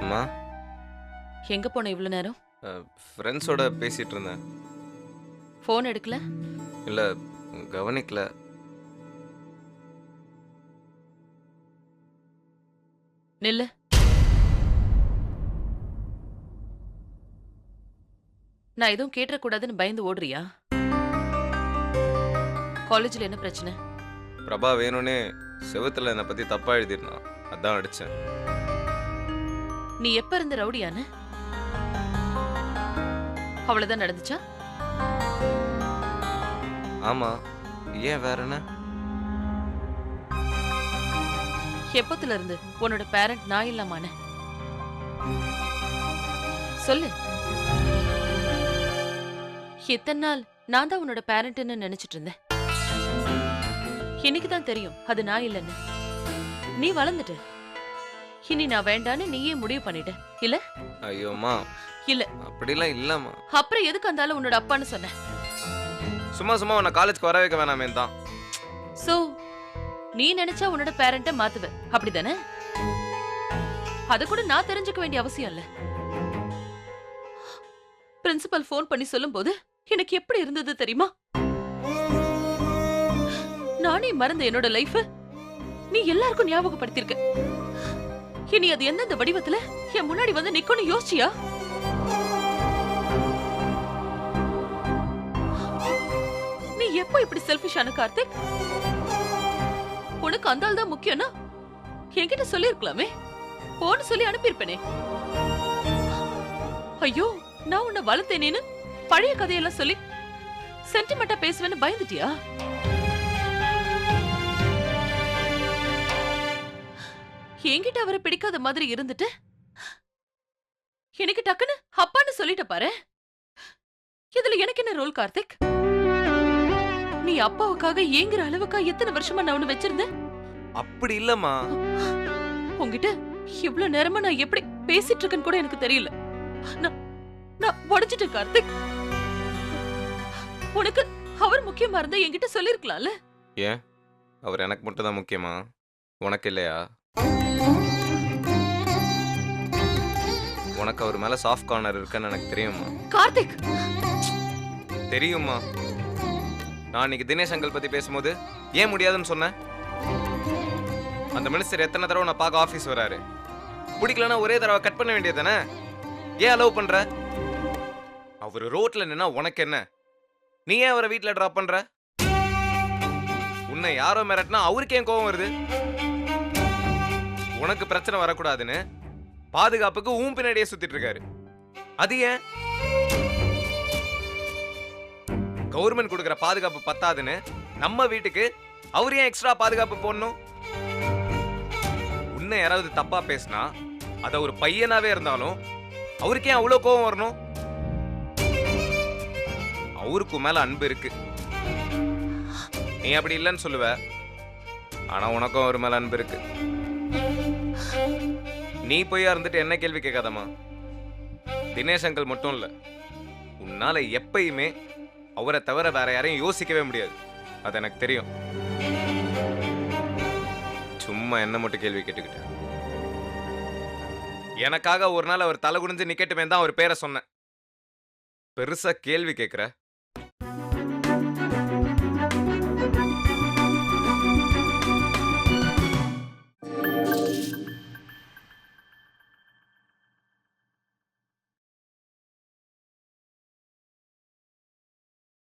அம்மா எங்க போன இவ்வளவு நேரம்? ஃப்ரெண்ட்ஸோட பேசிட்டு இருந்தேன். போன் எடுக்கல? இல்ல கவனிக்கல. நில்லு. நான் எதுவும் கேட்டக்கூடாதுன்னு பயந்து ஓடுறியா? காலேஜ்ல என்ன பிரச்சனை? பிரபா வேணும்னே செவுத்துல என்னை பத்தி தப்பா எழுதிருந்தான். அதான் அடிச்சேன். நீ எப்ப இருந்த ரவுடியானு? அவ்வளவுதான் நடந்துச்சா? ஆமா, ஏன் வேற என்ன? எப்பத்துல இருந்து உன்னோட பேரண்ட் நான் இல்லாமான? சொல்லு. எத்தனை நாள் நான் தான் உன்னோட பேரண்ட்னு நினைச்சிட்டு இருந்தேன். இன்னைக்குதான் தெரியும் அது நான் இல்லைன்னு. நீ வளர்ந்துட்ட. இனி நான் வேண்டான்னு நீயே முடிவு பண்ணிட்ட இல்ல? ஐயோம்மா இல்ல. அப்படிலாம் இல்லம்மா. அப்புறம் எதுக்கு அந்த ஆளு உன்னோட அப்பான்னு சொன்ன? சும்மா சும்மா உன்னை காலேஜ்க்கு வர வைக்க வேணாமே தான். சோ நீ நினைச்சா உன்னோட பேரண்ட மாத்துவ அப்படிதானே? அத கூட நான் தெரிஞ்சுக்க வேண்டிய அவசியம் இல்ல. பிரின்சிபல் போன் பண்ணி சொல்லும் போது எனக்கு எப்படி இருந்தது தெரியுமா? நானே மறந்த என்னோட லைஃப் நீ எல்லாருக்கும் ஞாபகப்படுத்திருக்க. இனி அது எந்தெந்த வடிவத்துல என் முன்னாடி வந்து நிக்கும்னு யோசிச்சியா? நீ எப்போ இப்படி செல்ஃபிஷான கார்த்திக்? உனக்கு அந்த ஆள் தான் முக்கியம்னா என்கிட்ட சொல்லிருக்கலாமே. போன்னு சொல்லி அனுப்பியிருப்பேனே. ஐயோ, நான் உன்னை வளர்த்தேனேன்னு பழைய கதையெல்லாம் சொல்லி சென்டிமெண்டா பேசுவேன்னு பயந்துட்டியா? என்கிட்ட அவரை பிடிக்காத மாதிரி இருந்துட்டு எனக்கு டக்குன்னு அப்பான்னு சொல்லிட்ட பாரு. இதுல எனக்கு என்ன ரோல் கார்த்திக்? நீ அப்பாவுக்காக ஏங்குற அளவுக்கா எத்தனை வருஷமா நான் உன்னை வச்சிருந்தேன்? அப்படி இல்லம்மா. உன்கிட்ட இவ்வளவு நேரமா நான் எப்படி பேசிட்டு இருக்கேன்னு கூட எனக்கு தெரியல. நான் உடைச்சிட்டேன் கார்த்திக். உனக்கு அவர் முக்கியமா இருந்தா என்கிட்ட சொல்லிருக்கலாம்ல. ஏன் அவர் எனக்கு மட்டும் தான் முக்கியமா, உனக்கு இல்லையா? உனக்கு அவர் மேல சாஃப்ட் கார்னர் இருக்குன்னு எனக்கு தெரியுமா? கார்த்திக் தெரியுமா? நான் இன்னைக்கு தினேஷ் அங்கிள் பத்தி பேசும்போது ஏன் முடியாதுன்னு சொன்னேன்? அந்த மினிஸ்டர் எத்தனை தடவை நான் பார்க்க ஆபீஸ் வராரு. பிடிக்கலன்னா ஒரே தடவை கட் பண்ண வேண்டியதானே? ஏன் அலோவ் பண்ற? அவர் ரோட்ல நின்னா உனக்கு என்ன? நீ ஏன் அவரை வீட்டுல டிராப் பண்ற? உன்னை யாரோ மிரட்டினா அவருக்கு ஏன் கோவம் வருது? உனக்கு பிரச்சனை வரக்கூடாதுன்னு பாதுகாப்புக்கு ஊம் பின்னாடியே சுத்திட்டு இருக்காரு. அது ஏன்? கவர்மெண்ட் கொடுக்கிற பாதுகாப்பு பத்தாதுன்னு நம்ம வீட்டுக்கு அவர் ஏன் எக்ஸ்ட்ரா பாதுகாப்பு போடணும்? உன்னை யாராவது தப்பா பேசினா அத ஒரு பையனாவே இருந்தாலும் அவருக்கு ஏன் அவ்வளவு கோவம் வரணும்? அவருக்கு மேல அன்பு இருக்கு. நீ அப்படி இல்லைன்னு சொல்லுவ, ஆனா உனக்கும் அவர் மேல அன்பு இருக்கு. நீ பொய்யா இருந்துட்டு என்ன கேள்வி கேட்காதம்மா. தினேஷ் அங்கிள் மட்டும் இல்ல, உன்னால எப்பயுமே அவரை தவிர வேற யாரையும் யோசிக்கவே முடியாது. அது எனக்கு தெரியும். சும்மா என்ன மட்டும் கேள்வி கேட்டுக்கிட்ட. எனக்காக ஒரு நாள் அவர் தலை குனிஞ்சு நிக்கட்டுமே தான் அவர் பேரை சொன்னேன். பெருசா கேள்வி கேட்கிற.